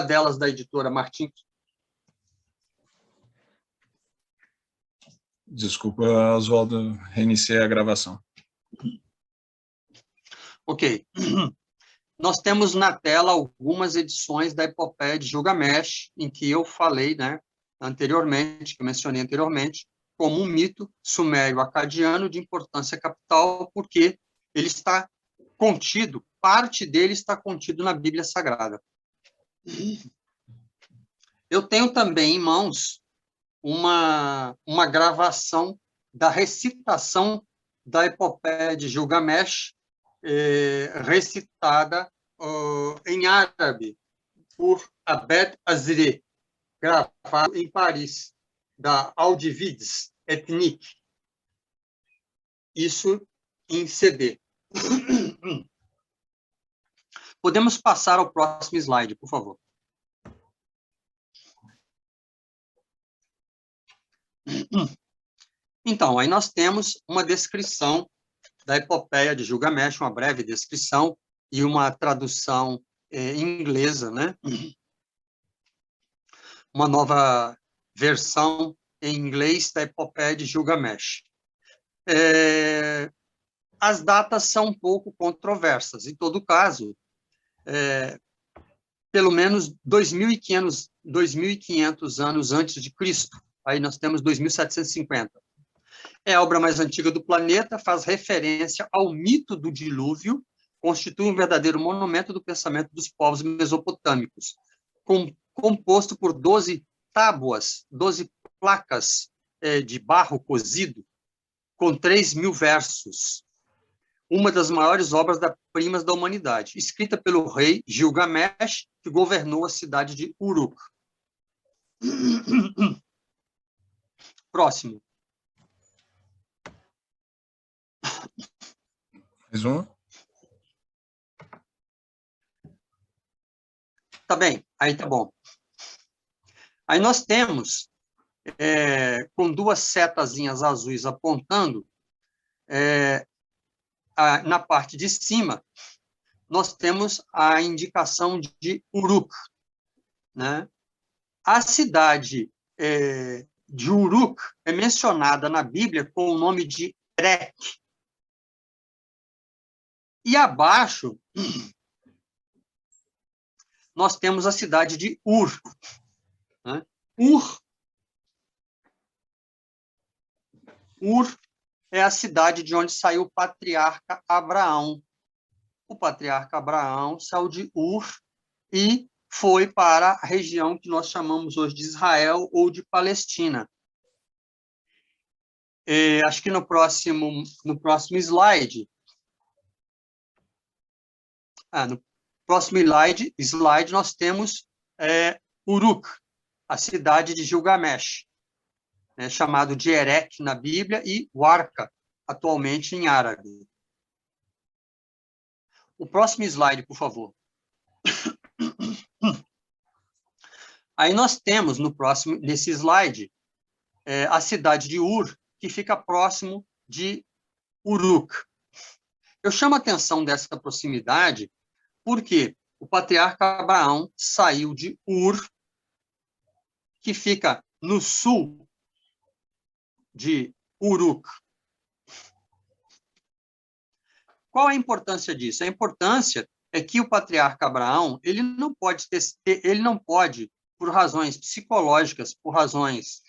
delas da editora Martins. Desculpa, Oswaldo, reiniciei a gravação. Ok. Nós temos na tela algumas edições da Epopeia de Gilgamesh, em que eu falei, né, anteriormente, que eu mencionei anteriormente, como um mito sumério-acadiano de importância capital, porque ele está contido, parte dele está contido na Bíblia Sagrada. Eu tenho também em mãos uma gravação da recitação da Epopeia de Gilgamesh, recitada em árabe por Abed Azri, gravado em Paris, da Audivides Ethnique. Isso em CD. Podemos passar ao próximo slide, por favor. Então, aí nós temos uma descrição da Epopeia de Gilgamesh, uma breve descrição e uma tradução inglesa, né? Uma nova versão em inglês da Epopeia de Gilgamesh. As datas são um pouco controversas. Em todo caso, pelo menos 2.500 anos antes de Cristo. Aí nós temos 2.750. É a obra mais antiga do planeta, faz referência ao mito do dilúvio, constitui um verdadeiro monumento do pensamento dos povos mesopotâmicos, composto por 12 tábuas, 12 placas de barro cozido, com 3.000 versos. Uma das maiores obras-primas da humanidade, escrita pelo rei Gilgamesh, que governou a cidade de Uruk. Próximo. Mais um? Tá bem, aí tá bom. Aí nós temos, com duas setazinhas azuis apontando, na parte de cima, nós temos a indicação de Uruk, né? A cidade de Uruk é mencionada na Bíblia com o nome de Erech. E abaixo, nós temos a cidade de Ur. Né? Ur é a cidade de onde saiu o patriarca Abraão. O patriarca Abraão saiu de Ur e foi para a região que nós chamamos hoje de Israel ou de Palestina. Acho que no próximo slide... no próximo slide nós temos Uruk, a cidade de Gilgamesh, chamado de Erech na Bíblia e Warka, atualmente em árabe. O próximo slide, por favor. Aí nós temos nesse slide, a cidade de Ur, que fica próximo de Uruk. Eu chamo a atenção dessa proximidade porque o patriarca Abraão saiu de Ur, que fica no sul de Uruk. Qual a importância disso? A importância é que o patriarca Abraão, ele não pode, por razões psicológicas, por razões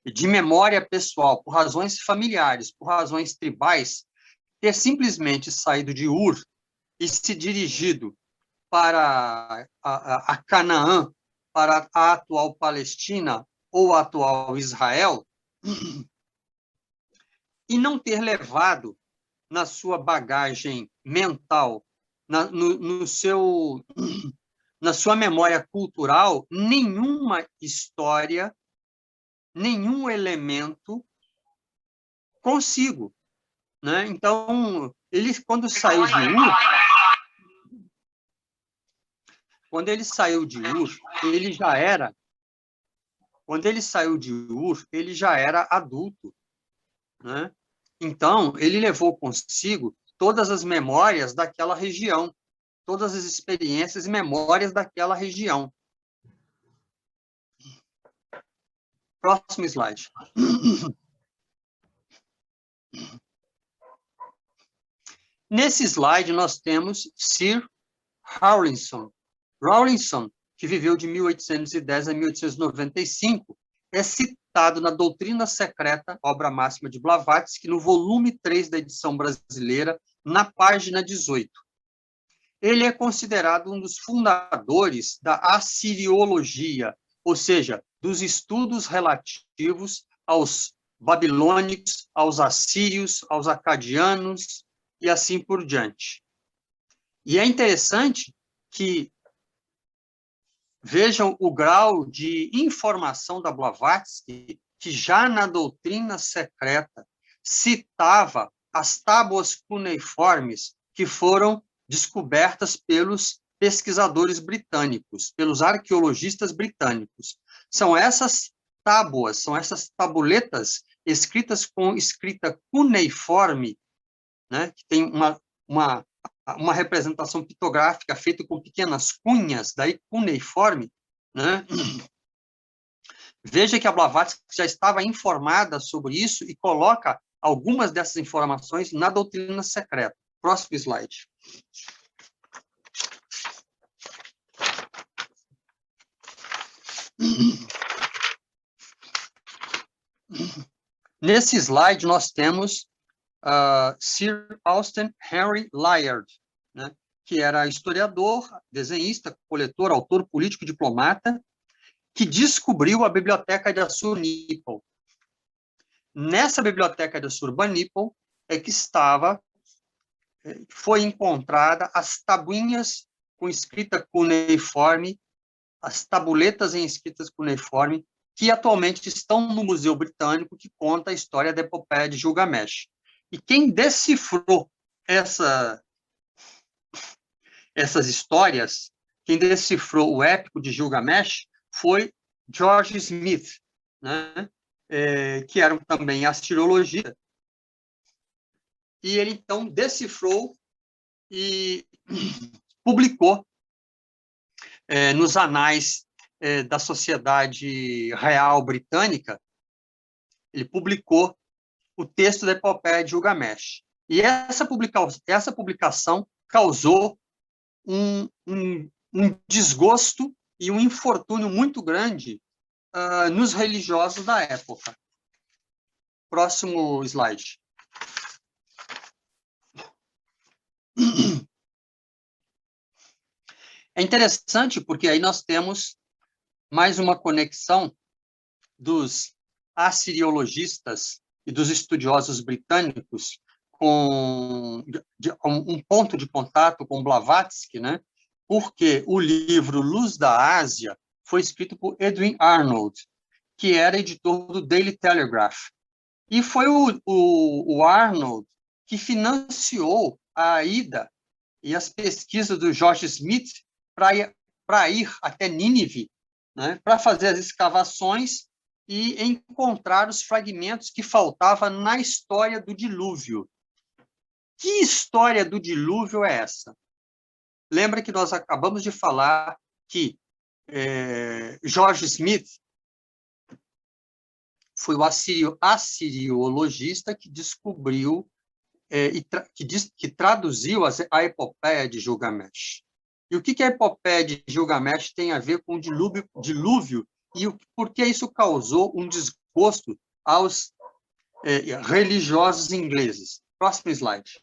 de memória pessoal, por razões familiares, por razões tribais, ter simplesmente saído de Ur e se dirigido para a Canaã, para a atual Palestina ou a atual Israel, e não ter levado na sua bagagem mental, na sua memória cultural, nenhuma história, nenhum elemento consigo. Né? Então, ele, quando ele saiu de Ur, ele já era adulto. Né? Então, ele levou consigo todas as memórias daquela região. todas as experiências e memórias daquela região. Próximo slide. Nesse slide, nós temos Sir Rawlinson. Rawlinson, que viveu de 1810 a 1895, é citado na Doutrina Secreta, obra máxima de Blavatsky, no volume 3 da edição brasileira, na página 18. Ele é considerado um dos fundadores da assiriologia, ou seja, dos estudos relativos aos babilônicos, aos assírios, aos acadianos e assim por diante. E é interessante que vejam o grau de informação da Blavatsky, que já na doutrina secreta citava as tábuas cuneiformes que foram descobertas pelos pesquisadores britânicos, pelos arqueologistas britânicos. São essas tábuas, são essas tabuletas escritas com escrita cuneiforme, né, que tem uma representação pitográfica feita com pequenas cunhas, daí cuneiforme, né? Veja que a Blavatsky já estava informada sobre isso e coloca algumas dessas informações na doutrina secreta. Próximo slide. Nesse slide, nós temos Sir Austen Henry Layard, né, que era historiador, desenhista, coletor, autor político, diplomata, que descobriu a biblioteca de Assur-Nippon. Nessa biblioteca de Assur-Nippon é que foi encontrada as tabuinhas com escrita cuneiforme, as tabuletas em escritas cuneiforme, que atualmente estão no Museu Britânico, que conta a história da epopeia de Gilgamesh. E quem decifrou essas histórias, quem decifrou o épico de Gilgamesh, foi George Smith, né? Que era também astrologista. E ele, então, decifrou e publicou nos anais da Sociedade Real Britânica, ele publicou o texto da epopeia de Gilgamesh. E essa publicação causou um desgosto e um infortúnio muito grande nos religiosos da época. Próximo slide. É interessante porque aí nós temos mais uma conexão dos assiriologistas e dos estudiosos britânicos com um ponto de contato com Blavatsky, né? Porque o livro Luz da Ásia foi escrito por Edwin Arnold, que era editor do Daily Telegraph. E foi o Arnold que financiou a ida e as pesquisas do George Smith para ir até Nínive, né, para fazer as escavações e encontrar os fragmentos que faltavam na história do dilúvio. Que história do dilúvio é essa? Lembra que nós acabamos de falar que George Smith foi o assiriologista que descobriu que traduziu a epopeia de Gilgamesh. E o que a epopeia de Gilgamesh tem a ver com o dilúvio e por que isso causou um desgosto aos religiosos ingleses? Próximo slide.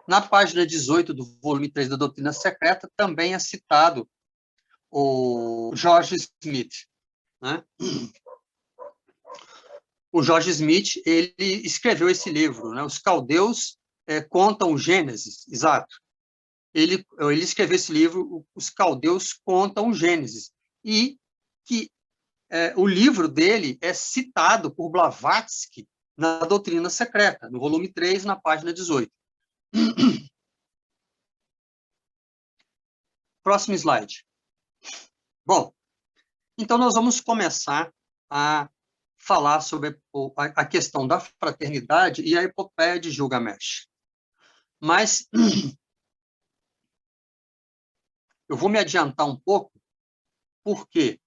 Na página 18 do volume 3 da Doutrina Secreta, também é citado o George Smith, né? O George Smith, ele escreveu esse livro, né? Os caldeus contam o Gênesis, exato. Ele escreveu esse livro, Os Caldeus Contam o Gênesis, e que o livro dele é citado por Blavatsky na Doutrina Secreta, no volume 3, na página 18. Próximo slide. Bom, então nós vamos começar a falar sobre a questão da fraternidade e a epopeia de Gilgamesh. Mas eu vou me adiantar um pouco, porque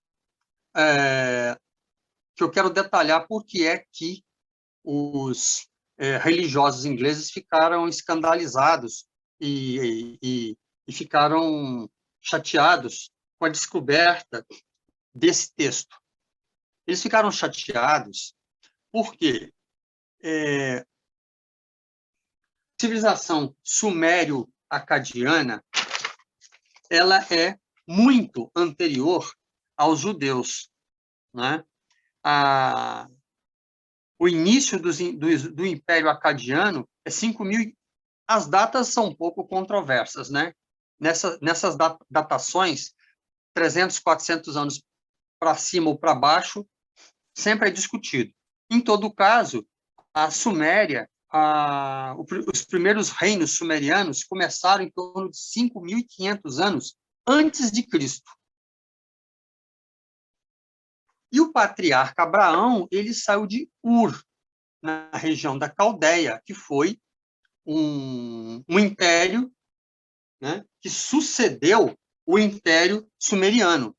que eu quero detalhar por que é que os religiosos ingleses ficaram escandalizados e ficaram chateados com a descoberta desse texto. Eles ficaram chateados porque a civilização sumério-acadiana ela é muito anterior aos judeus, né? O início do Império Acadiano é 5.000. As datas são um pouco controversas, né? Nessas datações, 300, 400 anos para cima ou para baixo, sempre é discutido. Em todo caso, a Suméria, os primeiros reinos sumerianos começaram em torno de 5.500 anos antes de Cristo. E o patriarca Abraão, ele saiu de Ur, na região da Caldeia, que foi um império, né, que sucedeu o Império Sumeriano.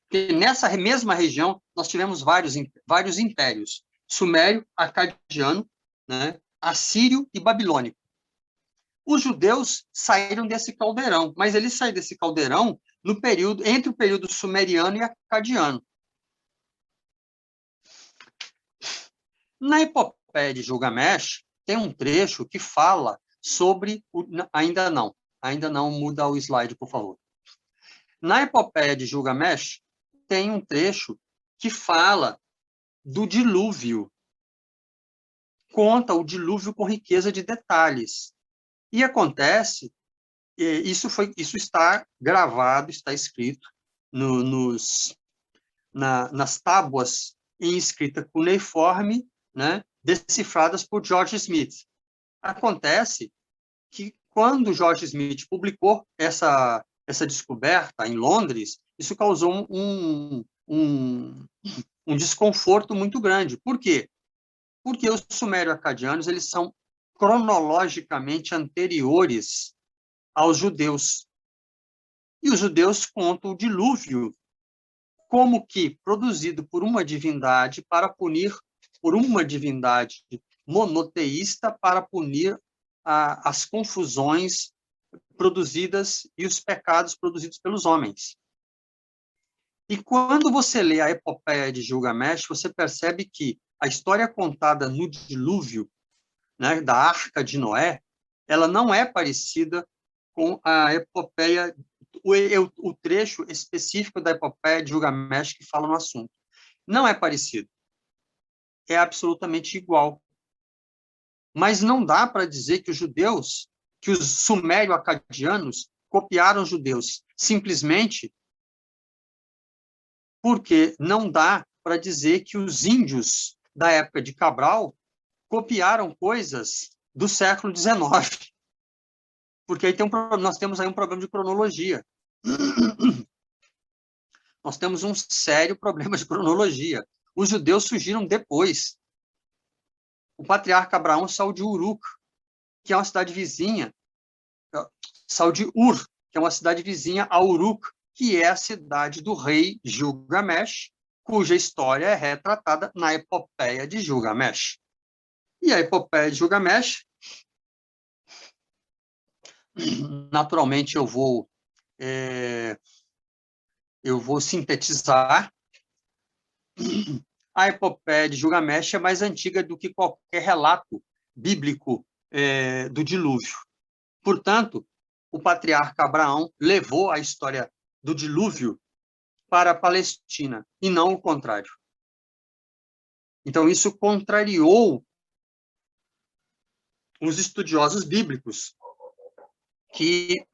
Porque nessa mesma região nós tivemos vários impérios: sumério, acadiano, né, assírio e babilônico. Os judeus saíram desse caldeirão, mas eles saíram desse caldeirão no período entre o período sumeriano e acadiano. Na epopeia de Gilgamesh, tem um trecho que fala sobre... Ainda não, muda o slide, por favor. Na epopeia de Gilgamesh, tem um trecho que fala do dilúvio. Conta o dilúvio com riqueza de detalhes. E acontece, isso está gravado, está escrito nas tábuas em escrita cuneiforme, né, decifradas por George Smith. Acontece que, quando George Smith publicou essa descoberta em Londres, isso causou um desconforto muito grande. Por quê? Porque os sumério-acadianos eles são cronologicamente anteriores aos judeus. E os judeus contam o dilúvio como que produzido por uma divindade monoteísta para punir as confusões produzidas e os pecados produzidos pelos homens. E quando você lê a epopeia de Gilgamesh, você percebe que a história contada no dilúvio, né, da Arca de Noé, ela não é parecida com a epopeia, o trecho específico da epopeia de Gilgamesh que fala no assunto. Não é parecido. É absolutamente igual. Mas não dá para dizer que os sumério-acadianos copiaram os judeus, simplesmente porque não dá para dizer que os índios da época de Cabral copiaram coisas do século XIX. Porque aí nós temos aí um problema de cronologia. Nós temos um sério problema de cronologia. Os judeus surgiram depois. O patriarca Abraão saiu de Uruk, que é uma cidade vizinha, saiu de Ur, que é uma cidade vizinha a Uruk, que é a cidade do rei Gilgamesh, cuja história é retratada na epopeia de Gilgamesh. E a epopeia de Gilgamesh, naturalmente eu vou sintetizar. A epopeia de Gilgamesh é mais antiga do que qualquer relato bíblico do dilúvio. Portanto, o patriarca Abraão levou a história do dilúvio para a Palestina, e não o contrário. Então, isso contrariou os estudiosos bíblicos, que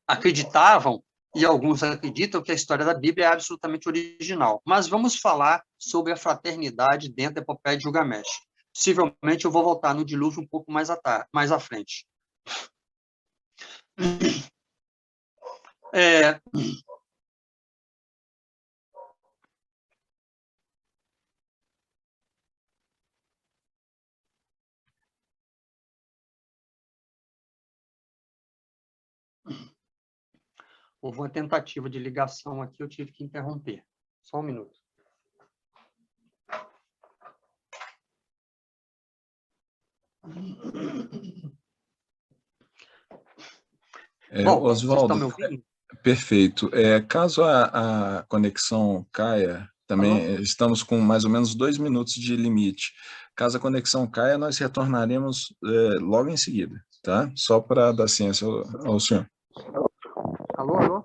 acreditavam, e alguns acreditam, que a história da Bíblia é absolutamente original. Mas vamos falar sobre a fraternidade dentro da epopeia de Gilgamesh. Possivelmente eu vou voltar no dilúvio um pouco mais à frente. Houve uma tentativa de ligação aqui, eu tive que interromper. Só um minuto. Bom, vocês estão me Oswaldo, ouvindo? perfeito. Caso a conexão caia, também estamos com mais ou menos 2 minutos de limite. Caso a conexão caia, nós retornaremos logo em seguida, tá? Só para dar ciência ao senhor. Alô, alô?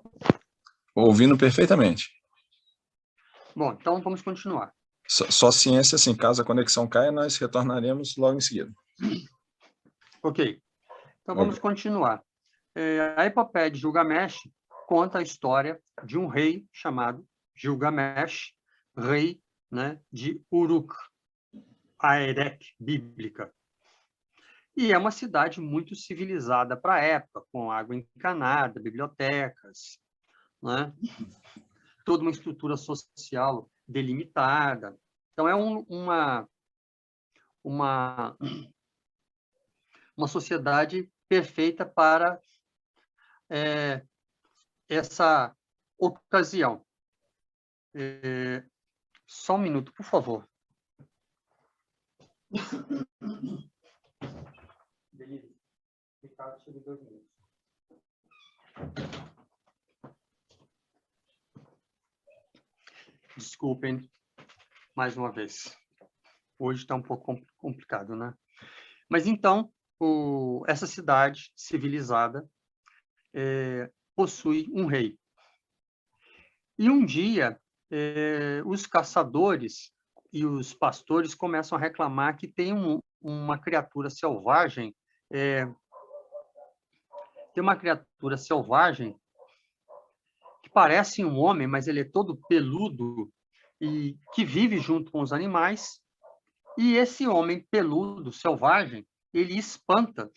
Ouvindo perfeitamente. Bom, então vamos continuar. Só ciência, assim, caso a conexão caia, nós retornaremos logo em seguida. Ok. Então vamos continuar. A epopeia de Gilgamesh conta a história de um rei chamado Gilgamesh, rei, né, de Uruk, a Erech bíblica. E é uma cidade muito civilizada para a época, com água encanada, bibliotecas, né? Toda uma estrutura social delimitada. Então, é uma sociedade perfeita para essa ocasião. Só um minuto, por favor. Beleza. Ricardo, chega 2 minutos. Desculpem, mais uma vez. Hoje está um pouco complicado, né? Mas, então, essa cidade civilizada possui um rei. E um dia, os caçadores e os pastores começam a reclamar que tem uma criatura selvagem, que parece um homem, mas ele é todo peludo e que vive junto com os animais. E esse homem peludo, selvagem, ele espanta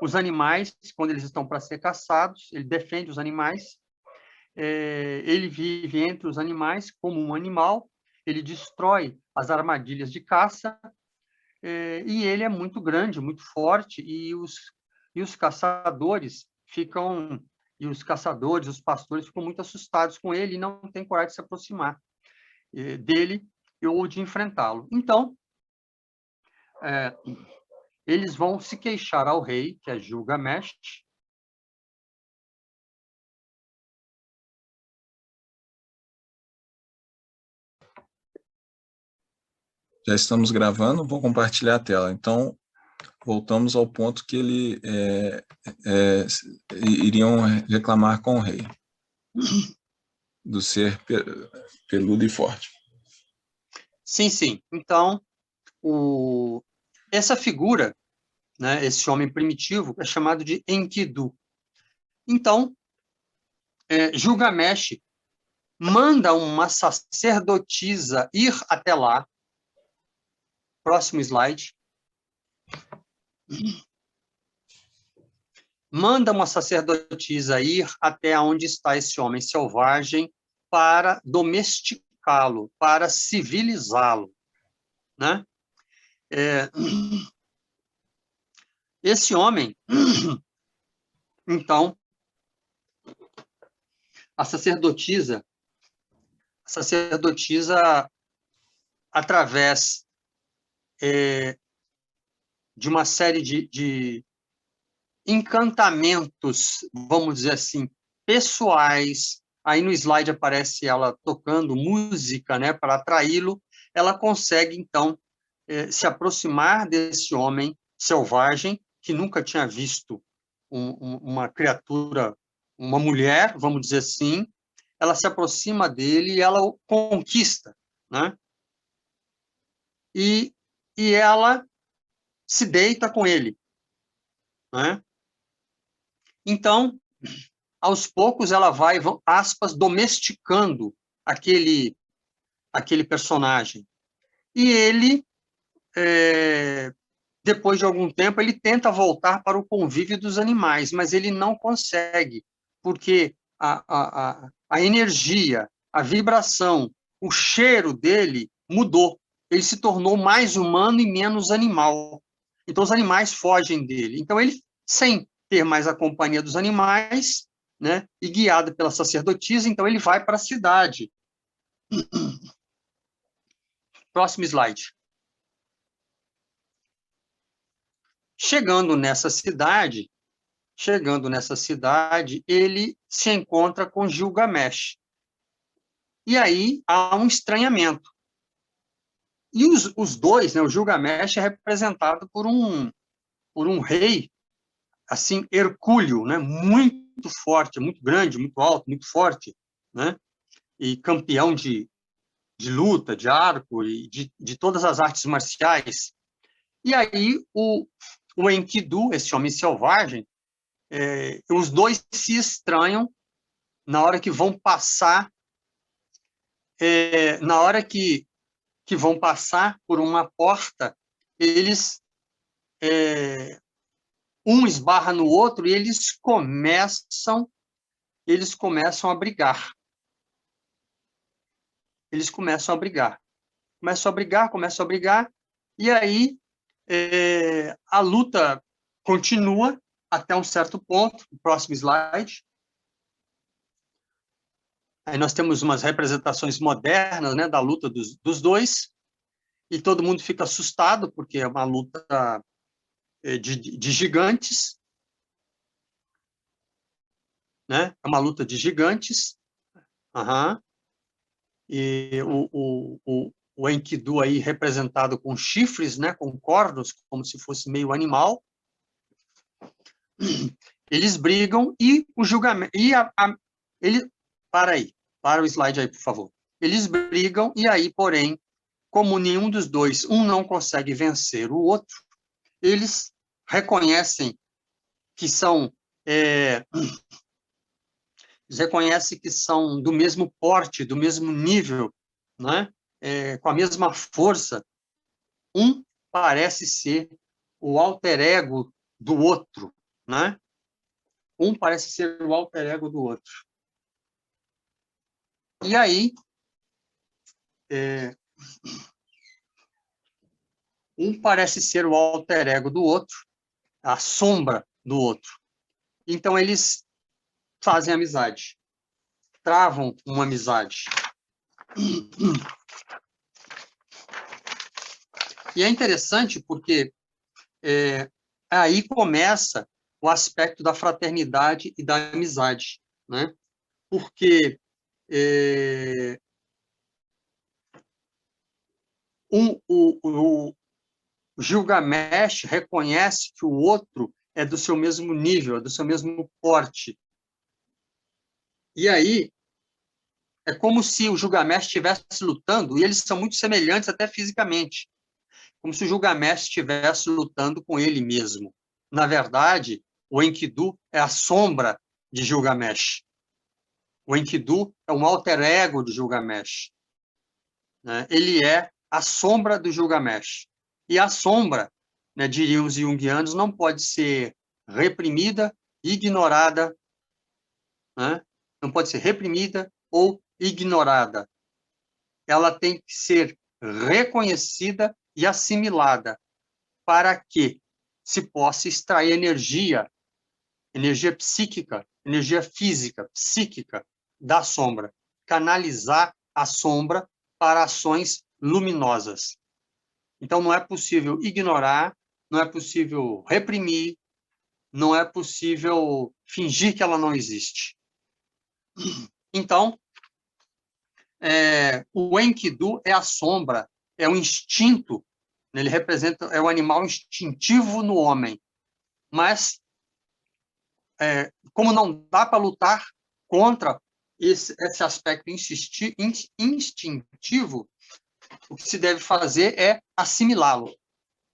os animais quando eles estão para ser caçados, ele defende os animais, ele vive entre os animais como um animal, ele destrói as armadilhas de caça, e ele é muito grande, muito forte, e os caçadores os pastores ficam muito assustados com ele e não têm coragem de se aproximar dele ou de enfrentá-lo. Então, eles vão se queixar ao rei, que é Gilgamesh. Já estamos gravando, vou compartilhar a tela. Então, voltamos ao ponto que iriam reclamar com o rei, do ser peludo e forte. Sim, sim. Então, essa figura, né, esse homem primitivo, é chamado de Enkidu. Então, Gilgamesh manda uma sacerdotisa ir até lá. Próximo slide. Manda uma sacerdotisa ir até onde está esse homem selvagem para domesticá-lo, para civilizá-lo, né? Esse homem, então, a sacerdotisa, através de uma série de encantamentos, vamos dizer assim, pessoais, aí no slide aparece ela tocando música, né, para atraí-lo, ela consegue, então, se aproximar desse homem selvagem, que nunca tinha visto uma criatura, uma mulher, vamos dizer assim, ela se aproxima dele e ela o conquista, né? E ela se deita com ele, né? Então, aos poucos, ela vai, aspas, domesticando aquele personagem. E ele, depois de algum tempo, ele tenta voltar para o convívio dos animais, mas ele não consegue, porque a energia, a vibração, o cheiro dele mudou. Ele se tornou mais humano e menos animal. Então, os animais fogem dele. Então, ele, sem ter mais a companhia dos animais, né? E guiado pela sacerdotisa, então ele vai para a cidade. Próximo slide. Chegando nessa cidade, ele se encontra com Gilgamesh. E aí há um estranhamento. E os dois, né, o Gilgamesh é representado por um rei, assim, hercúleo, né, muito forte, muito grande, muito alto, muito forte, né, e campeão de luta, de arco e de todas as artes marciais. E aí o Enkidu, esse homem selvagem, os dois se estranham na hora que vão passar, na hora que vão passar por uma porta, eles um esbarra no outro e eles começam a brigar. Eles começam a brigar. Começam a brigar, e aí a luta continua até um certo ponto. O próximo slide. Aí nós temos umas representações modernas, né, da luta dos dois, e todo mundo fica assustado, porque é uma luta de gigantes, né? É uma luta de gigantes. Uhum. E o Enkidu aí representado com chifres, né, com cornos, como se fosse meio animal. Eles brigam e o julgamento ele para o slide aí, por favor. Eles brigam e aí, porém, como nenhum dos dois, um não consegue vencer o outro, eles reconhecem que são do mesmo porte, do mesmo nível, né? Com a mesma força. Um parece ser o alter ego do outro, né? Um parece ser o alter ego do outro. E aí, um parece ser o alter ego do outro, a sombra do outro. Então, eles fazem amizade, travam uma amizade. E é interessante porque aí começa o aspecto da fraternidade e da amizade, né? Porque o Gilgamesh reconhece que o outro é do seu mesmo nível, é do seu mesmo porte. E aí é como se o Gilgamesh estivesse lutando, e eles são muito semelhantes até fisicamente, como se o Gilgamesh estivesse lutando com ele mesmo. Na verdade, o Enkidu é a sombra de Gilgamesh. O Enkidu é um alter ego de Gilgamesh, né? Ele é a sombra do Gilgamesh. E a sombra, né, diriam os junguianos, não pode ser reprimida, ignorada, né? Não pode ser reprimida ou ignorada. Ela tem que ser reconhecida e assimilada para que se possa extrair energia psíquica, energia física, psíquica da sombra, canalizar a sombra para ações luminosas. Então, não é possível ignorar, não é possível reprimir, não é possível fingir que ela não existe. Então, o Enkidu é a sombra, é o instinto, ele representa, é o animal instintivo no homem. Mas, como não dá para lutar contra esse aspecto instintivo, o que se deve fazer é assimilá-lo,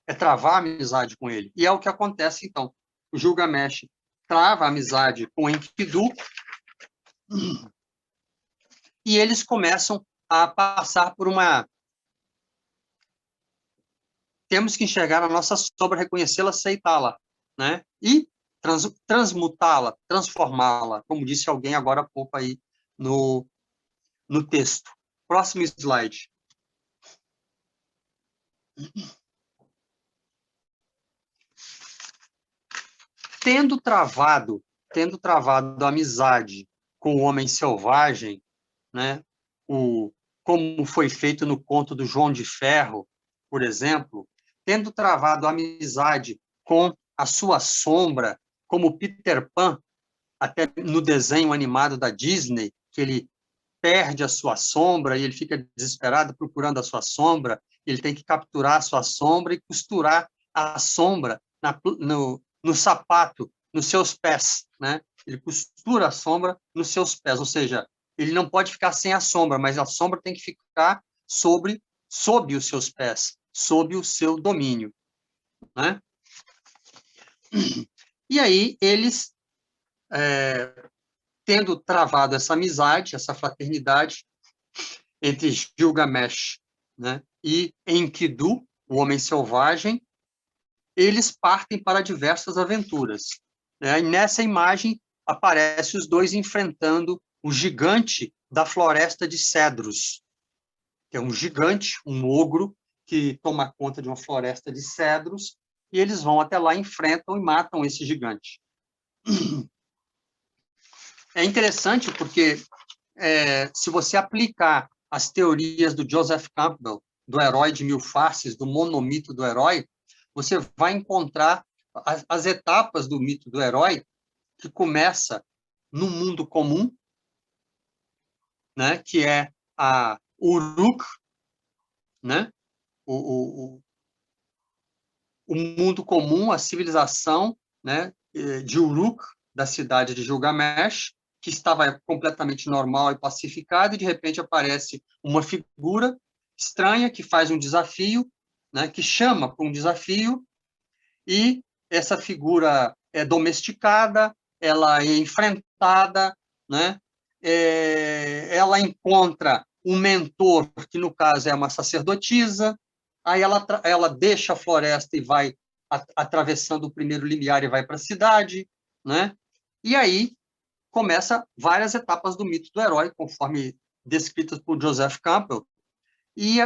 é travar a amizade com ele. E é o que acontece, então. O Gilgamesh trava a amizade com o Enkidu e eles começam a passar por uma... Temos que enxergar a nossa sombra, reconhecê-la, aceitá-la, né? E transmutá-la, transformá-la, como disse alguém agora há pouco aí no texto. Próximo slide. Tendo travado tendo travado amizade com o homem selvagem, né, como foi feito no conto do João de Ferro, por exemplo, tendo travado amizade com a sua sombra, como Peter Pan, até no desenho animado da Disney, que ele perde a sua sombra e ele fica desesperado procurando a sua sombra, ele tem que capturar a sua sombra e costurar a sombra no sapato, nos seus pés, né? Ele costura a sombra nos seus pés, ou seja, ele não pode ficar sem a sombra, mas a sombra tem que ficar sob os seus pés, sob o seu domínio, né? E aí eles, tendo travado essa amizade, essa fraternidade entre Gilgamesh, né, e Enkidu, o homem selvagem, eles partem para diversas aventuras, né? E nessa imagem aparece os dois enfrentando o gigante da floresta de cedros, que é um gigante, um ogro, que toma conta de uma floresta de cedros, e eles vão até lá, enfrentam e matam esse gigante. É interessante porque, se você aplicar as teorias do Joseph Campbell, do herói de mil faces, do monomito do herói, você vai encontrar as etapas do mito do herói, que começa no mundo comum, né, que é a Uruk, né, o mundo comum, a civilização, né, de Uruk, da cidade de Gilgamesh, que estava completamente normal e pacificado, e de repente aparece uma figura estranha que faz um desafio, né, que chama para um desafio, e essa figura é domesticada, ela é enfrentada, né, ela encontra um mentor, que no caso é uma sacerdotisa, aí ela deixa a floresta e vai atravessando o primeiro limiar e vai para a cidade, né? E aí começa várias etapas do mito do herói, conforme descritas por Joseph Campbell, e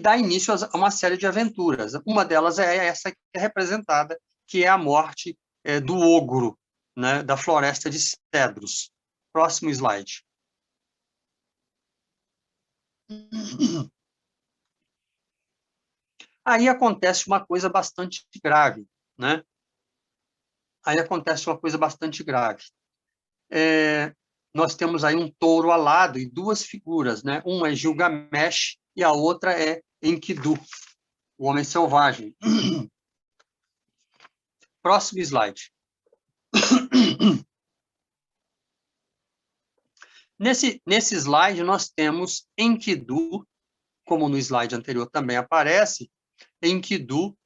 dá início a uma série de aventuras. Uma delas é essa que é representada, que é a morte do ogro, né, da floresta de cedros. Próximo slide. Aí acontece uma coisa bastante grave, né? Aí acontece uma coisa bastante grave. Nós temos aí um touro alado e duas figuras, né? Uma é Gilgamesh e a outra é Enkidu, o homem selvagem. Próximo slide. Nesse slide, nós temos Enkidu, como no slide anterior também aparece, Enkidu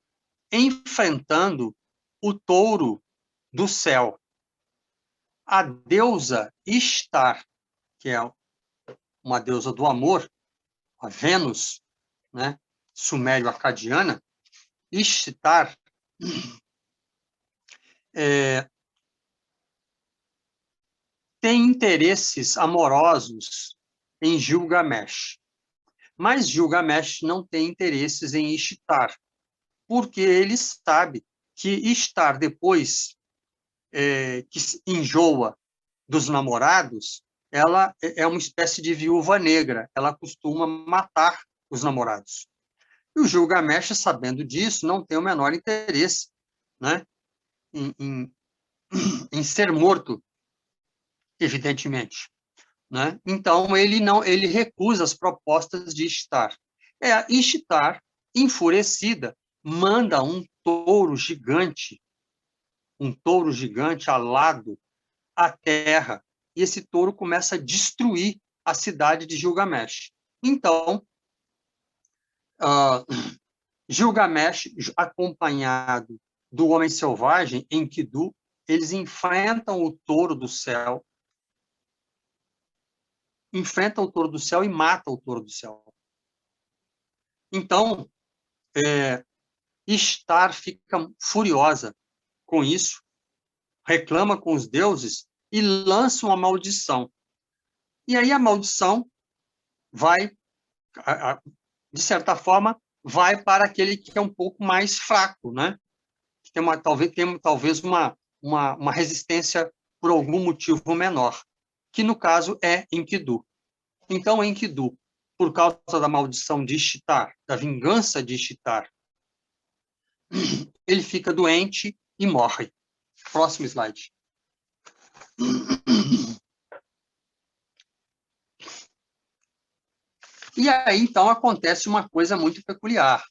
enfrentando o touro do céu. A deusa Ishtar, que é uma deusa do amor, a Vênus, né, sumério-acadiana, Ishtar, tem interesses amorosos em Gilgamesh. Mas Gilgamesh não tem interesses em Ishtar, porque ele sabe que Ishtar, depois que enjoa dos namorados, ela é uma espécie de viúva negra, ela costuma matar os namorados. E o Gilgamesh, sabendo disso, não tem o menor interesse, né, em ser morto, evidentemente, né? Então ele recusa as propostas de Ishtar. Ishtar, enfurecida, manda um touro gigante alado à terra, e esse touro começa a destruir a cidade de Gilgamesh. Então, Gilgamesh, acompanhado do homem selvagem, Enkidu, eles enfrentam o touro do céu, e matam o touro do céu. Então, Ishtar fica furiosa com isso, reclama com os deuses e lança uma maldição. E aí a maldição vai, de certa forma, vai para aquele que é um pouco mais fraco, né? Que tem talvez uma resistência por algum motivo menor, que no caso é Enkidu. Então, Enkidu, por causa da maldição de Ishtar, da vingança de Ishtar, ele fica doente e morre. Próximo slide. E aí, então, acontece uma coisa muito peculiar.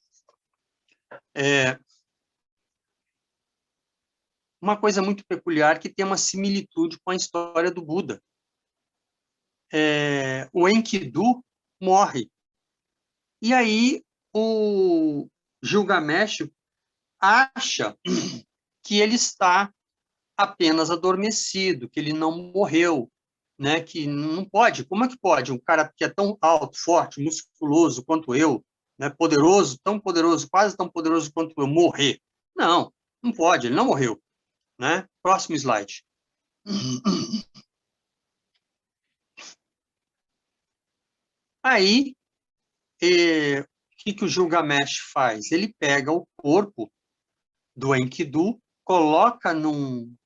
Uma coisa muito peculiar que tem uma similitude com a história do Buda. O Enkidu morre. E aí, o Gilgamesh acha que ele está apenas adormecido, que ele não morreu, né? Que não pode. Como é que pode um cara que é tão alto, forte, musculoso quanto eu, né? Poderoso, tão poderoso, quase tão poderoso quanto eu, morrer? Não, não pode. Ele não morreu, né? Próximo slide. Aí, o que o Gilgamesh faz? Ele pega o corpo do Enkidu, coloca num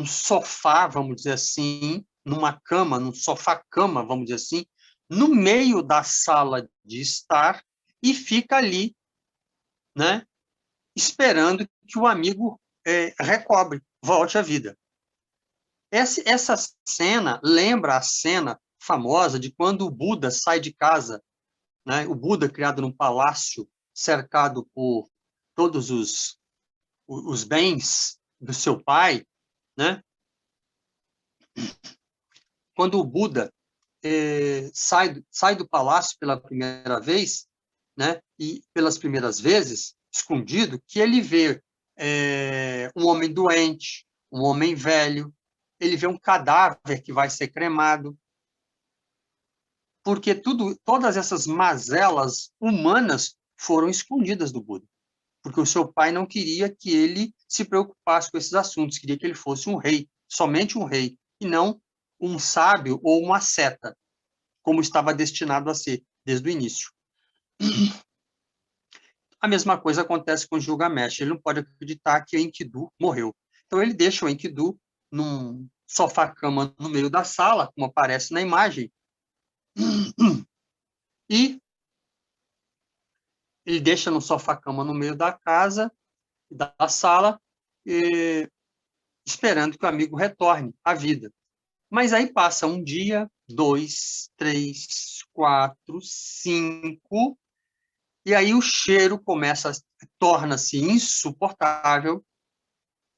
sofá, vamos dizer assim, numa cama, num sofá-cama, vamos dizer assim, no meio da sala de estar e fica ali, né, esperando que o amigo recobre, volte à vida. Essa cena lembra a cena famosa de quando o Buda sai de casa, né, o Buda criado num palácio cercado por todos os bens do seu pai, né? Quando o Buda sai do palácio pela primeira vez, né? E pelas primeiras vezes, escondido, que ele vê um homem doente, um homem velho, ele vê um cadáver que vai ser cremado, porque todas essas mazelas humanas foram escondidas do Buda, porque o seu pai não queria que ele se preocupasse com esses assuntos, queria que ele fosse um rei, somente um rei, e não um sábio ou uma seta, como estava destinado a ser desde o início. A mesma coisa acontece com Gilgamesh, ele não pode acreditar que Enkidu morreu. Então ele deixa o Enkidu num sofá-cama no meio da sala, como aparece na imagem, e ele deixa no sofá-cama no meio da casa, da sala, esperando que o amigo retorne à vida. Mas aí passa um dia, 2, 3, 4, 5, e aí o cheiro torna-se insuportável,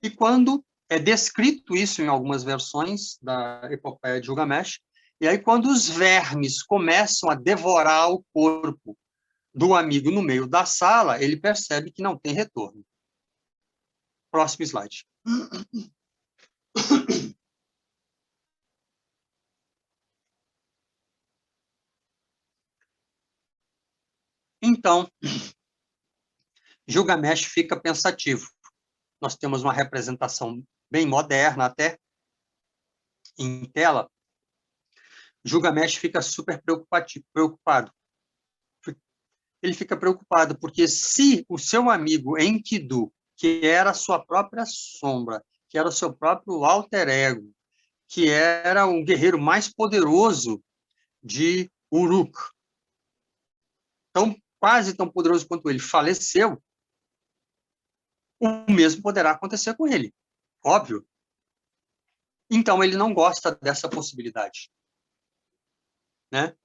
e quando é descrito isso em algumas versões da epopeia de Gilgamesh, e aí quando os vermes começam a devorar o corpo do amigo no meio da sala, ele percebe que não tem retorno. Próximo slide. Então, Gilgamesh fica pensativo. Nós temos uma representação bem moderna até, em tela. Gilgamesh fica super preocupado. Ele fica preocupado porque se o seu amigo Enkidu, que era a sua própria sombra, que era o seu próprio alter ego, que era o guerreiro mais poderoso de Uruk, quase tão poderoso quanto ele, faleceu, o mesmo poderá acontecer com ele, óbvio. Então, ele não gosta dessa possibilidade, né?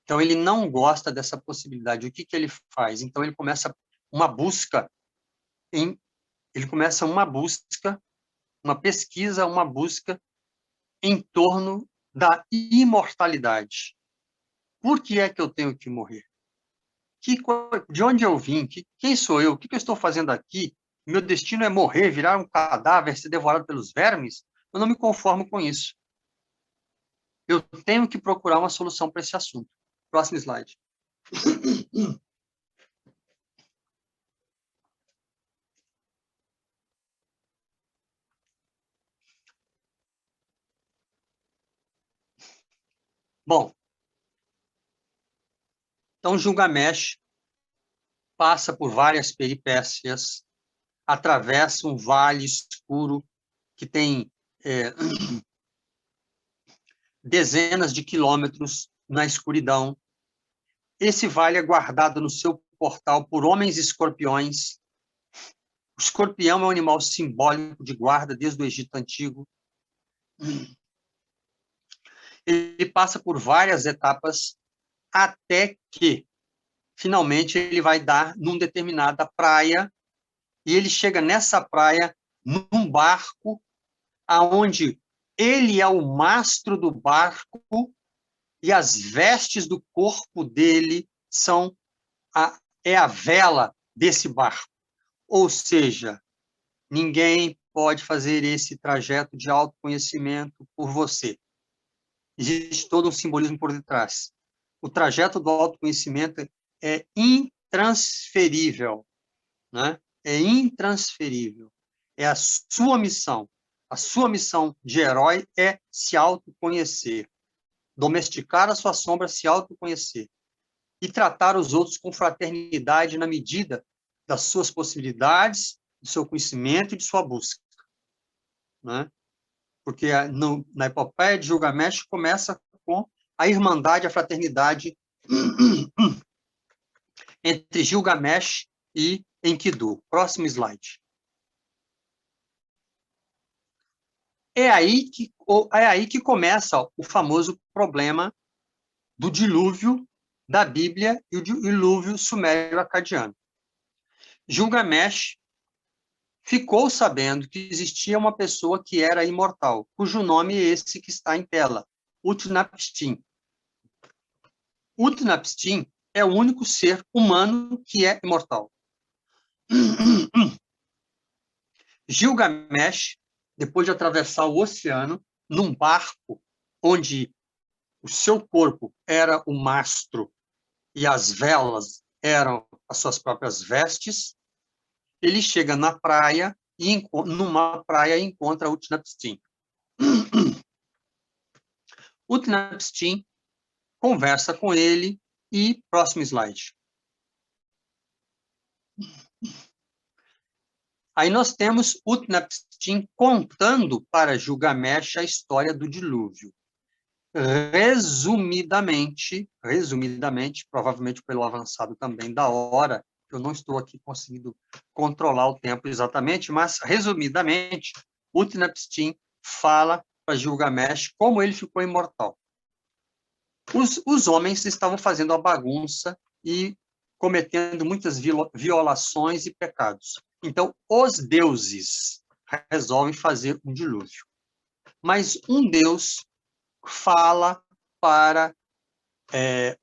Então, ele não gosta dessa possibilidade. O que ele faz? Então, ele começa uma busca, uma pesquisa, uma busca em torno da imortalidade. Por que é que eu tenho que morrer? De onde eu vim? Quem sou eu? O que eu estou fazendo aqui? Meu destino é morrer, virar um cadáver, ser devorado pelos vermes? Eu não me conformo com isso. Eu tenho que procurar uma solução para esse assunto. Próximo slide. Bom, então Gilgamesh passa por várias peripécias, atravessa um vale escuro que tem dezenas de quilômetros na escuridão. Esse vale é guardado no seu portal por homens escorpiões. O escorpião é um animal simbólico de guarda desde o Egito Antigo. Ele passa por várias etapas até que, finalmente, ele vai dar numa determinada praia, e ele chega nessa praia num barco, aonde ele é o mastro do barco e as vestes do corpo dele são a vela desse barco. Ou seja, ninguém pode fazer esse trajeto de autoconhecimento por você. Existe todo um simbolismo por detrás. O trajeto do autoconhecimento é intransferível, né? É intransferível. É a sua missão. A sua missão de herói é se autoconhecer, domesticar a sua sombra, se autoconhecer e tratar os outros com fraternidade na medida das suas possibilidades, do seu conhecimento e de sua busca, né? Porque na epopeia de Gilgamesh começa com a irmandade, a fraternidade entre Gilgamesh e Enkidu. Próximo slide. É aí que começa o famoso problema do dilúvio da Bíblia e o dilúvio sumério-acadiano. Gilgamesh ficou sabendo que existia uma pessoa que era imortal, cujo nome é esse que está em tela, Utnapishtim. Utnapishtim é o único ser humano que é imortal. Gilgamesh, depois de atravessar o oceano, num barco onde o seu corpo era o mastro e as velas eram as suas próprias vestes, ele chega na praia e numa praia encontra Utnapishtim. Utnapishtim conversa com ele e próximo slide. Aí nós temos Utnapishtim contando para Gilgamesh a história do dilúvio. Resumidamente, provavelmente pelo avançado também da hora, eu não estou aqui conseguindo controlar o tempo exatamente, mas, resumidamente, Utnapishtim fala para Gilgamesh como ele ficou imortal. Os homens estavam fazendo a bagunça e cometendo muitas violações e pecados. Então, os deuses resolvem fazer um dilúvio. Mas um deus fala para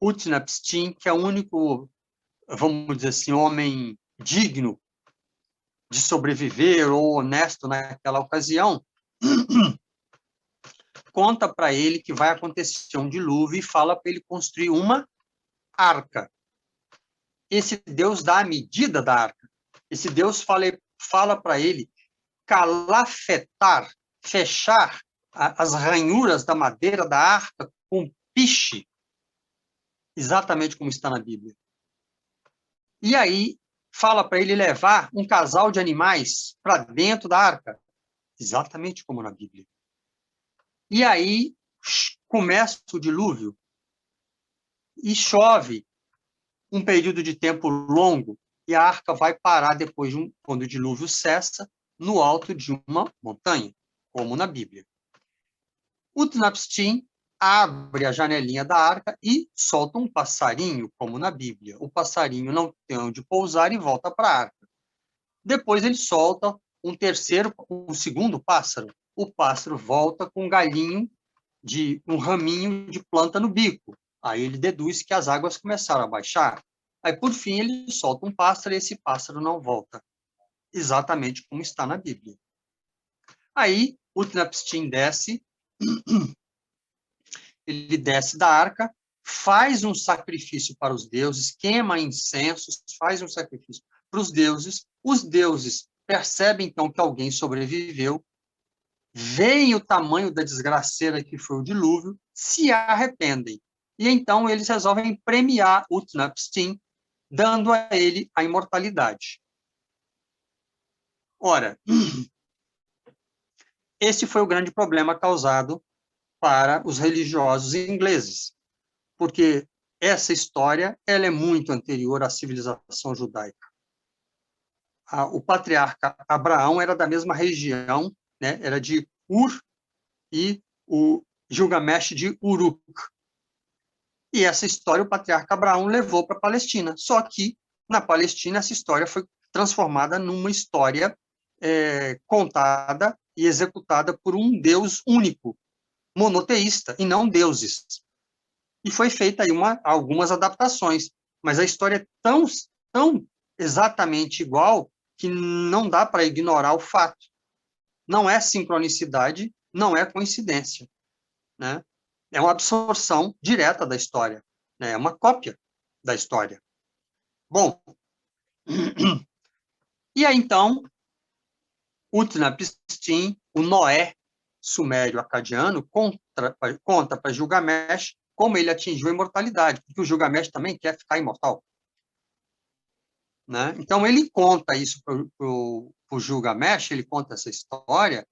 Utnapishtim, que é o único, vamos dizer assim, homem digno de sobreviver ou honesto naquela ocasião, conta para ele que vai acontecer um dilúvio e fala para ele construir uma arca. Esse Deus dá a medida da arca. Esse Deus fala para ele calafetar, fechar as ranhuras da madeira da arca com piche, exatamente como está na Bíblia. E aí fala para ele levar um casal de animais para dentro da arca, exatamente como na Bíblia. E aí começa o dilúvio e chove um período de tempo longo e a arca vai parar depois, quando o dilúvio cessa, no alto de uma montanha, como na Bíblia. Utnapishtim abre a janelinha da arca e solta um passarinho, como na Bíblia. O passarinho não tem onde pousar e volta para a arca. Depois ele solta um segundo pássaro. O pássaro volta com um galinho um raminho de planta no bico. Aí ele deduz que as águas começaram a baixar. Aí, por fim, ele solta um pássaro e esse pássaro não volta. Exatamente como está na Bíblia. Aí, Utnapishtim desce, ele desce da arca, faz um sacrifício para os deuses, queima incensos, faz um sacrifício para os deuses percebem, então, que alguém sobreviveu, veem o tamanho da desgraceira que foi o dilúvio, se arrependem. E então eles resolvem premiar Utnapishtim, dando a ele a imortalidade. Ora, esse foi o grande problema causado para os religiosos ingleses, porque essa história ela é muito anterior à civilização judaica. O patriarca Abraão era da mesma região, né? Era de Ur, e o Gilgamesh de Uruk. E essa história o patriarca Abraão levou para a Palestina. Só que, na Palestina, essa história foi transformada numa história contada e executada por um Deus único, monoteísta, e não deuses. E foi feita aí algumas adaptações, mas a história é tão exatamente igual que não dá para ignorar o fato. Não é sincronicidade, não é coincidência, né? É uma absorção direta da história, né? É uma cópia da história. Bom, e aí então, Utnapishtim, o Noé sumério-acadiano, conta para Gilgamesh como ele atingiu a imortalidade, porque o Gilgamesh também quer ficar imortal. Né? Então, ele conta isso para o Gilgamesh, ele conta essa história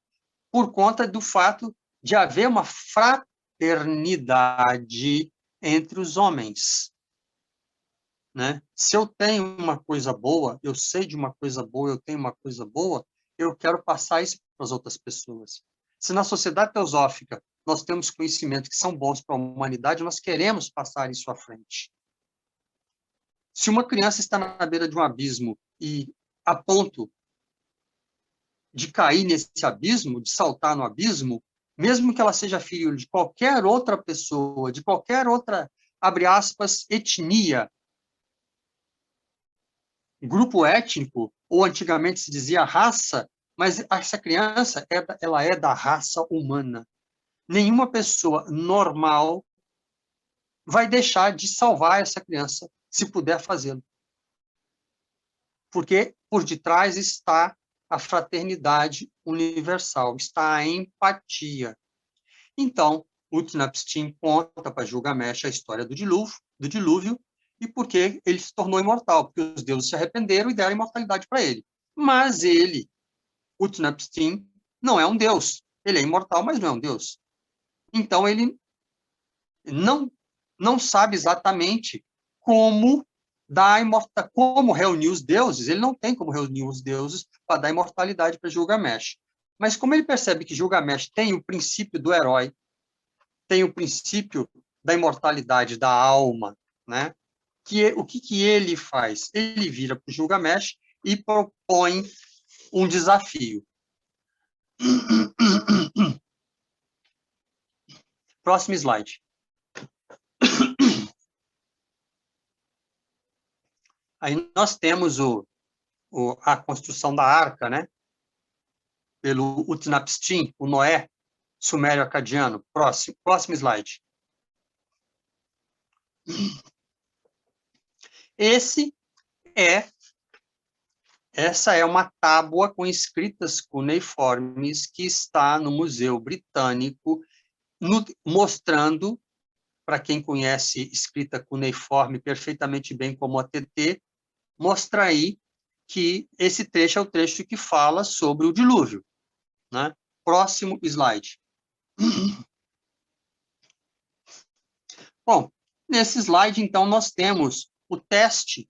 por conta do fato de haver uma fraternidade entre os homens. Né? Se eu tenho uma coisa boa, eu sei de uma coisa boa, eu tenho uma coisa boa, eu quero passar isso para as outras pessoas. Se na sociedade teosófica nós temos conhecimentos que são bons para a humanidade, nós queremos passar isso à frente. Se uma criança está na beira de um abismo e a ponto de cair nesse abismo, de saltar no abismo, mesmo que ela seja filho de qualquer outra pessoa, de qualquer outra, abre aspas, etnia, grupo étnico, ou antigamente se dizia raça, mas essa criança, ela é da raça humana. Nenhuma pessoa normal vai deixar de salvar essa criança, se puder fazê-lo. Porque por detrás está a fraternidade universal, está a empatia. Então, Utnapishtim conta para Gilgamesh a história do dilúvio, e por que ele se tornou imortal, porque os deuses se arrependeram e deram imortalidade para ele. Mas ele, Utnapishtim, não é um deus. Ele é imortal, mas não é um deus. Então, ele não sabe exatamente como como reunir os deuses. Ele não tem como reunir os deuses para dar imortalidade para Gilgamesh. Mas como ele percebe que Gilgamesh tem o princípio do herói, tem o princípio da imortalidade da alma, né? O que ele faz? Ele vira para o Gilgamesh e propõe um desafio. Próximo slide. Aí nós temos a construção da arca, né? Pelo Utnapishtim, o Noé sumério-acadiano. Próximo slide. Essa é uma tábua com escritas cuneiformes que está no Museu Britânico, mostrando, para quem conhece escrita cuneiforme perfeitamente bem como a TT, mostra aí que esse trecho é o trecho que fala sobre o dilúvio. Né? Próximo slide. Bom, nesse slide, então, nós temos o teste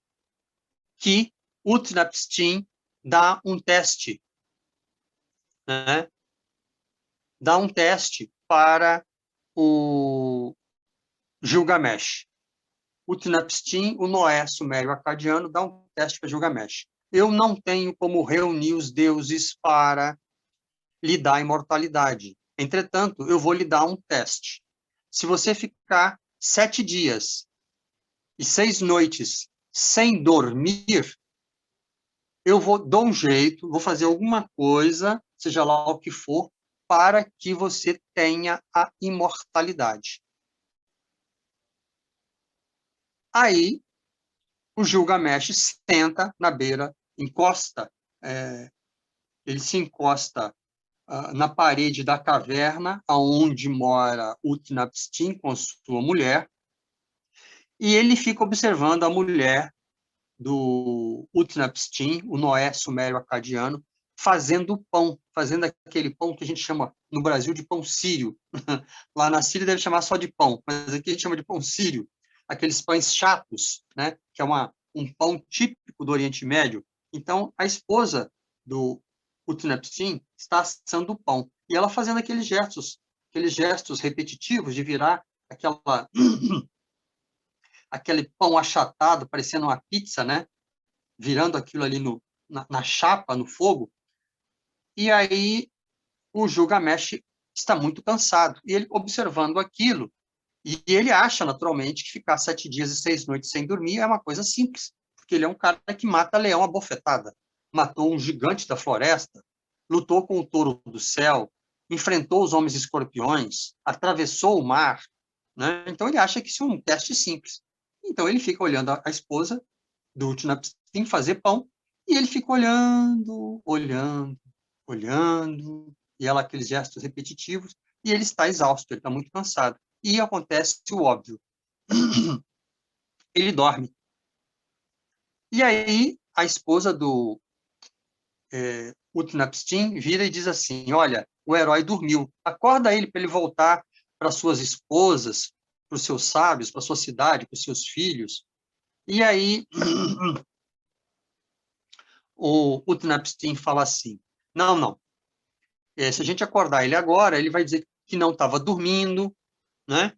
que Utnapishtim dá um teste. Né? Dá um teste para o Gilgamesh. Utnapishtim, o Noé sumério-acadiano, dá um teste para Gilgamesh. Eu não tenho como reunir os deuses para lhe dar imortalidade. Entretanto, eu vou lhe dar um teste. Se você ficar 7 dias e 6 noites sem dormir, eu dou um jeito, vou fazer alguma coisa, seja lá o que for, para que você tenha a imortalidade. Aí, o Gilgamesh senta na beira, ele se encosta na parede da caverna, onde mora Utnapishtim com sua mulher, e ele fica observando a mulher do Utnapishtim, o Noé sumério-acadiano, fazendo pão, fazendo aquele pão que a gente chama no Brasil de pão sírio. Lá na Síria deve chamar só de pão, mas aqui a gente chama de pão sírio. Aqueles pães chatos, né? Que é um pão típico do Oriente Médio. Então, a esposa do Utnapishtim está assando o pão. E ela fazendo aqueles gestos repetitivos de virar aquele pão achatado, parecendo uma pizza, né? Virando aquilo ali na chapa, no fogo. E aí o Gilgamesh está muito cansado. E ele, observando aquilo, e ele acha, naturalmente, que ficar 7 dias e 6 noites sem dormir é uma coisa simples, porque ele é um cara que mata leão à bofetada, matou um gigante da floresta, lutou com o touro do céu, enfrentou os homens escorpiões, atravessou o mar, né? Então ele acha que isso é um teste simples. Então ele fica olhando a esposa do Utnapishtim fazer pão, e ele fica olhando, olhando, olhando, e ela aqueles gestos repetitivos, e ele está exausto, ele está muito cansado. E acontece o óbvio. Ele dorme. E aí a esposa do Utnapishtim vira e diz assim, olha, o herói dormiu, acorda ele para ele voltar para suas esposas, para os seus sábios, para sua cidade, para os seus filhos. E aí o Utnapishtim fala assim, não, se a gente acordar ele agora, ele vai dizer que não estava dormindo, né?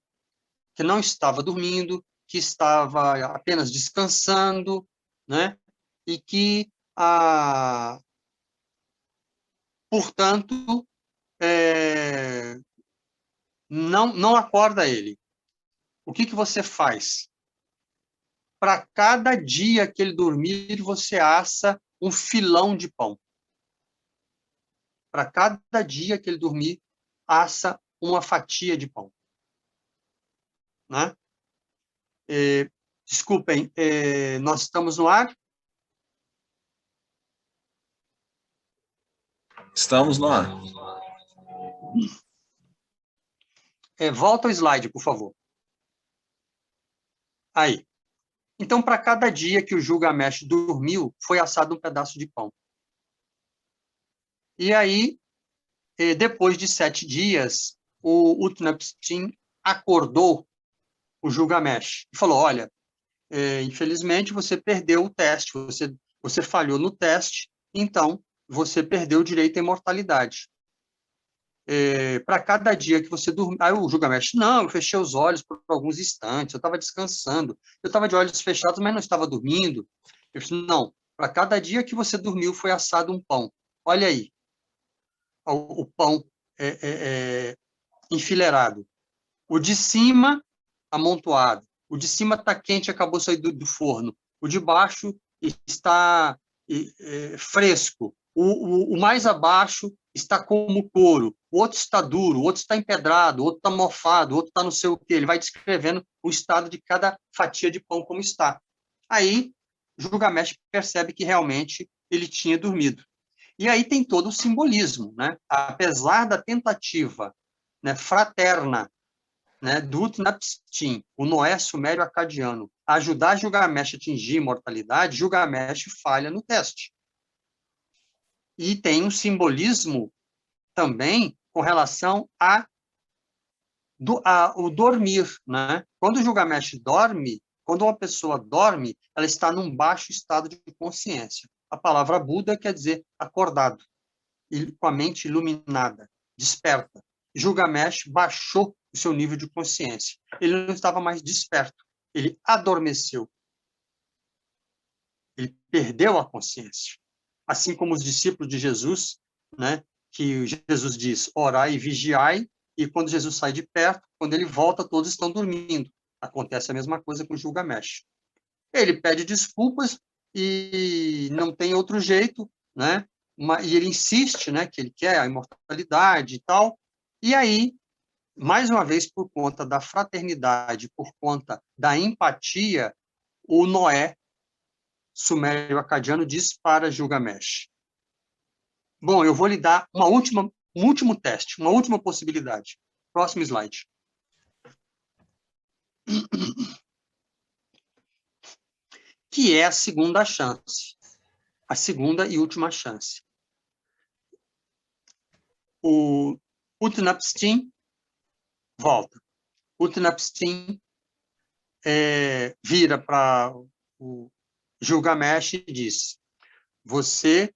Que não estava dormindo, que estava apenas descansando, né? E que, portanto, não acorda ele. O que você faz? Para cada dia que ele dormir, você assa um filão de pão. Para cada dia que ele dormir, assa uma fatia de pão. Né? Desculpem, nós estamos no ar? Estamos no ar. Volta ao slide, por favor. Aí. Então, para cada dia que o Gilgamesh dormiu, foi assado um pedaço de pão. E aí, depois de 7 dias, o Utnapishtim acordou o Gilgamesh e falou, olha, infelizmente você perdeu o teste, você falhou no teste, então você perdeu o direito à imortalidade. Para cada dia que você dormir... Aí o Gilgamesh, não, eu fechei os olhos por alguns instantes, eu estava descansando, eu estava de olhos fechados, mas não estava dormindo. Eu disse, não, para cada dia que você dormiu foi assado um pão. Olha aí, o pão enfileirado. O de cima, amontoado. O de cima está quente, acabou de sair do forno. O de baixo está fresco. O mais abaixo está como couro. O outro está duro, o outro está empedrado, o outro está mofado, o outro está não sei o quê. Ele vai descrevendo o estado de cada fatia de pão como está. Aí, Gilgamesh percebe que realmente ele tinha dormido. E aí tem todo o simbolismo, né? Apesar da tentativa, né, fraterna, né, do Utnapishtim, o Noé sumério-acadiano, ajudar Gilgamesh a atingir a imortalidade, Gilgamesh falha no teste. E tem um simbolismo também com relação o dormir. Né? Quando o Gilgamesh dorme, quando uma pessoa dorme, ela está num baixo estado de consciência. A palavra Buda quer dizer acordado, com a mente iluminada, desperta. Gilgamesh baixou o seu nível de consciência. Ele não estava mais desperto, ele adormeceu. Ele perdeu a consciência. Assim como os discípulos de Jesus, né, que Jesus diz, orai e vigiai, e quando Jesus sai de perto, quando ele volta, todos estão dormindo. Acontece a mesma coisa com Gilgamesh. Ele pede desculpas e não tem outro jeito, né? E ele insiste, né, que ele quer a imortalidade e tal. E aí, mais uma vez, por conta da fraternidade, por conta da empatia, o Noé, sumério-acadiano, diz para Gilgamesh, bom, eu vou lhe dar um último teste, uma última possibilidade. Próximo slide. Que é a segunda chance. A segunda e última chance. o Utnapishtim volta. Utnapishtim vira para o Gilgamesh e diz: você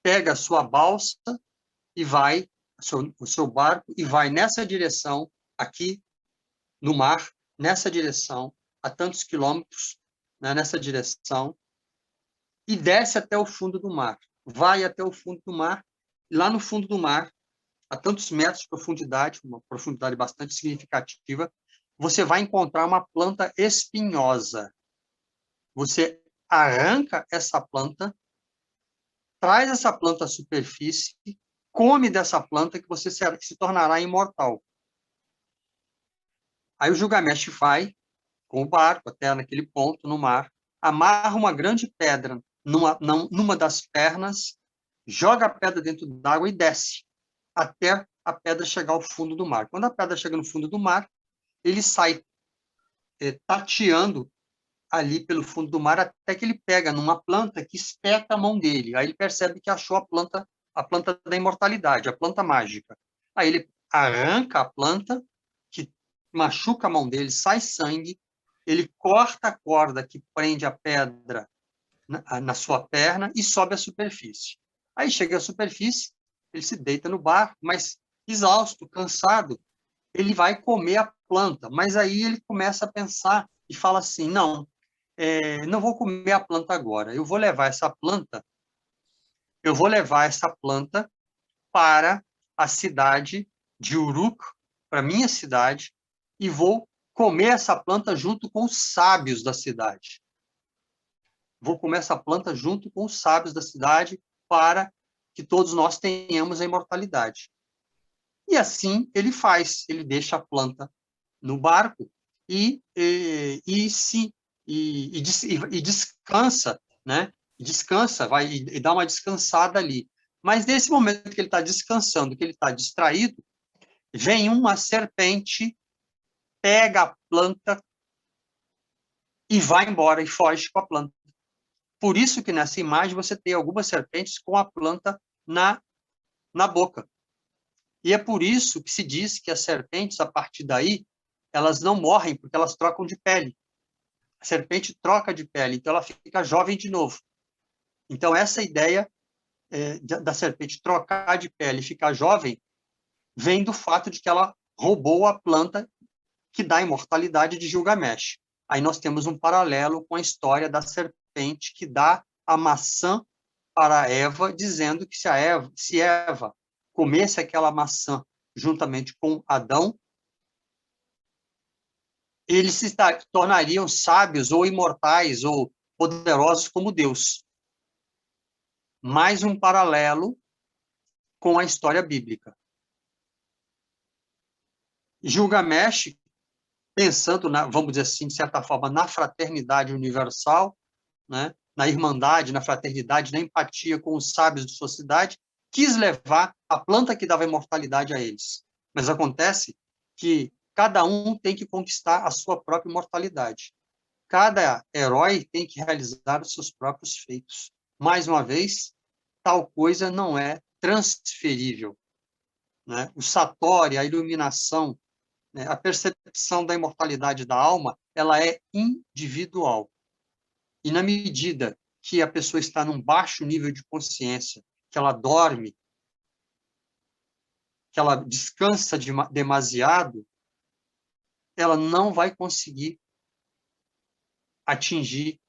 pega a sua balsa e vai, o seu barco, e vai nessa direção, aqui no mar, nessa direção, a tantos quilômetros, né, nessa direção, e desce até o fundo do mar. Vai até o fundo do mar, e lá no fundo do mar, a tantos metros de profundidade, uma profundidade bastante significativa, você vai encontrar uma planta espinhosa. Você arranca essa planta, traz essa planta à superfície, come dessa planta que você se tornará imortal. Aí o Gilgamesh vai com o barco até naquele ponto no mar, amarra uma grande pedra numa das pernas, joga a pedra dentro d'água e desce até a pedra chegar ao fundo do mar. Quando a pedra chega no fundo do mar, ele sai tateando ali pelo fundo do mar até que ele pega numa planta que espeta a mão dele. Aí ele percebe que achou a planta da imortalidade, a planta mágica. Aí ele arranca a planta, que machuca a mão dele, sai sangue, ele corta a corda que prende a pedra na sua perna e sobe à superfície. Aí chega à superfície, ele se deita no barco, mas exausto, cansado, ele vai comer a planta, mas aí ele começa a pensar e fala assim, não vou comer a planta agora, eu vou levar essa planta para a cidade de Uruk, para minha cidade, e vou comer essa planta junto com os sábios da cidade. Vou comer essa planta junto com os sábios da cidade para que todos nós tenhamos a imortalidade. E assim ele faz, ele deixa a planta no barco e descansa, né? Descansa, vai e dá uma descansada ali. Mas nesse momento que ele está descansando, que ele está distraído, vem uma serpente, pega a planta e vai embora e foge com a planta. Por isso que nessa imagem você tem algumas serpentes com a planta na boca. E é por isso que se diz que as serpentes, a partir daí, elas não morrem, porque elas trocam de pele. A serpente troca de pele, então ela fica jovem de novo. Então, essa ideia da serpente trocar de pele e ficar jovem vem do fato de que ela roubou a planta que dá a imortalidade de Gilgamesh. Aí nós temos um paralelo com a história da serpente que dá a maçã para Eva, dizendo que se Eva comesse aquela maçã juntamente com Adão, eles se tornariam sábios ou imortais ou poderosos como Deus. Mais um paralelo com a história bíblica. Gilgamesh, pensando, vamos dizer assim, de certa forma, na fraternidade universal, né, na irmandade, na fraternidade, na empatia com os sábios de sua cidade, quis levar a planta que dava imortalidade a eles. Mas acontece que cada um tem que conquistar a sua própria imortalidade. Cada herói tem que realizar os seus próprios feitos. Mais uma vez, tal coisa não é transferível, né? O satori, a iluminação, né, a percepção da imortalidade da alma, ela é individual. E na medida que a pessoa está num baixo nível de consciência, que ela dorme, que ela descansa demasiado, ela não vai conseguir atingir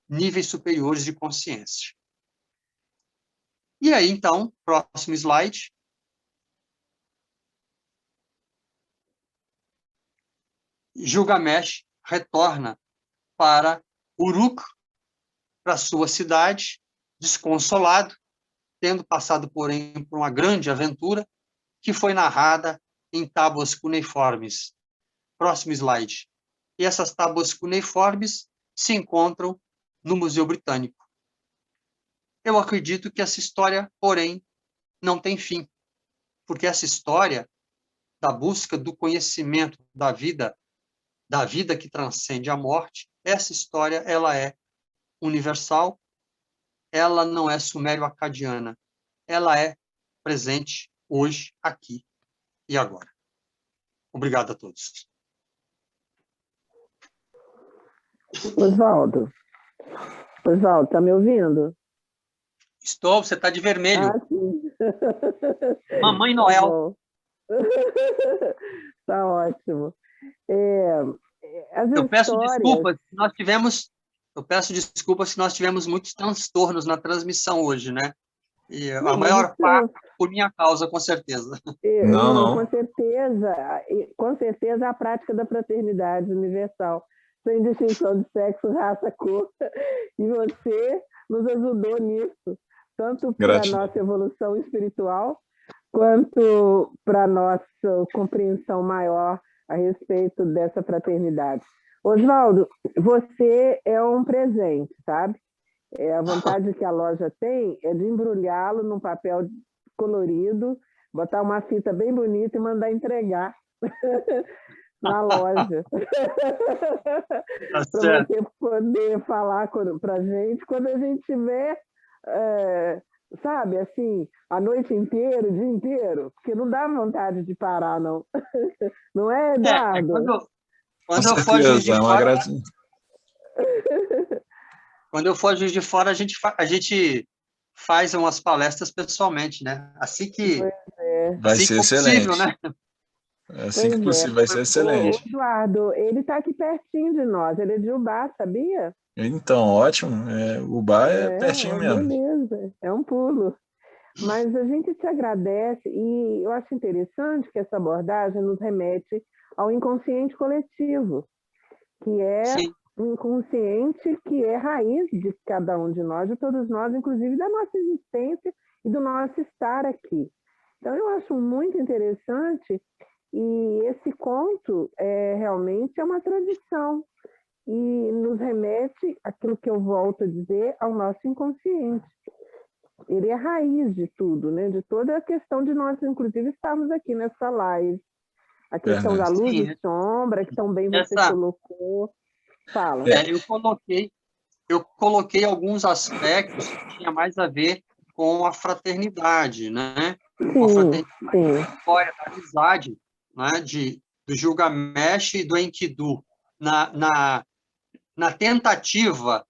níveis superiores de consciência. E aí, então, próximo slide. Gilgamesh retorna para Uruk, para sua cidade, desconsolado, tendo passado, porém, por uma grande aventura, que foi narrada em tábuas cuneiformes. Próximo slide. E essas tábuas cuneiformes se encontram no Museu Britânico. Eu acredito que essa história, porém, não tem fim, porque essa história da busca do conhecimento da vida que transcende a morte, essa história ela é universal, ela não é sumério-acadiana, ela é presente hoje, aqui e agora. Obrigado a todos. Oswaldo, tá me ouvindo? Estou, você está de vermelho. Sim. Mamãe Noel. Tá ótimo. Eu peço desculpas se nós tivemos muitos transtornos na transmissão hoje, né? E a maior parte por minha causa, com certeza. Não. Com certeza a prática da fraternidade universal, sem distinção de sexo, raça, cor. E você nos ajudou nisso, tanto para a nossa evolução espiritual, quanto para a nossa compreensão maior a respeito dessa fraternidade. Oswaldo, você é um presente, sabe? A vontade que a loja tem é de embrulhá-lo num papel colorido, botar uma fita bem bonita e mandar entregar na loja. Para você poder falar para a gente quando a gente tiver, sabe, assim, a noite inteira, o dia inteiro, porque não dá vontade de parar, não. Não é, Eduardo? Quando eu for Juiz de Fora... Quando eu for Juiz de Fora, a gente faz umas palestras pessoalmente, né? Assim que vai ser excelente, possível, né? Assim que possível, vai ser excelente. O Eduardo, ele está aqui pertinho de nós, ele é de Ubá, sabia? Então, ótimo. Ubá é pertinho mesmo. Beleza, é um pulo. Mas a gente te agradece e eu acho interessante que essa abordagem nos remete ao inconsciente coletivo, que é um inconsciente que é raiz de cada um de nós, de todos nós, inclusive da nossa existência e do nosso estar aqui. Então, eu acho muito interessante, e esse conto realmente é uma tradição e nos remete àquilo que eu volto a dizer, ao nosso inconsciente. Ele é a raiz de tudo, né? De toda a questão de nós, inclusive, estarmos aqui nessa live. A questão da luz e sombra, que tão bem você colocou. Fala. Eu coloquei alguns aspectos que tinham mais a ver com a fraternidade, né? Com a fraternidade, a história da amizade, né? Do Gilgamesh e do Enkidu, na tentativa